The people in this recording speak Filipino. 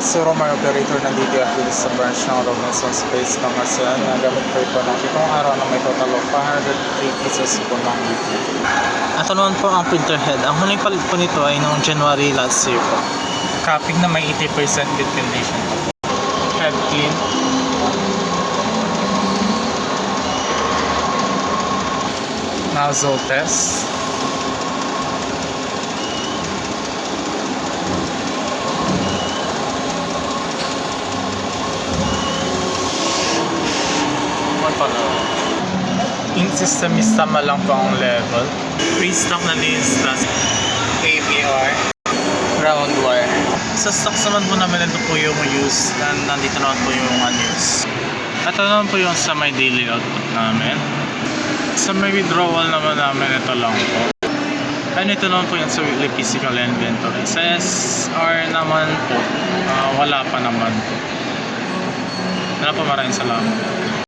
si Romar, operator ng DTFD sa branch ng Robinson Space Commercial. Nagamit ko ito ng itong araw na may total of 508 pieces po ng weekly. Ito naman po ang printer head. Ang huling palit po nito ay noong January last year po. Copying na may 80% bit condition po. Head clean. Nozzle test. Ink system is tama lang po ang level. Pre-stock na din sa ABR round wire. Sa stocks naman po namin ito po yung use. Nandito naman po yung unused. Ito naman po yung sa may daily output namin. Sa may withdrawal naman namin ito lang po. And ito naman po yung sa weekly physical inventory. Sa SR naman po, wala pa naman po. Wala po, maraming salamat.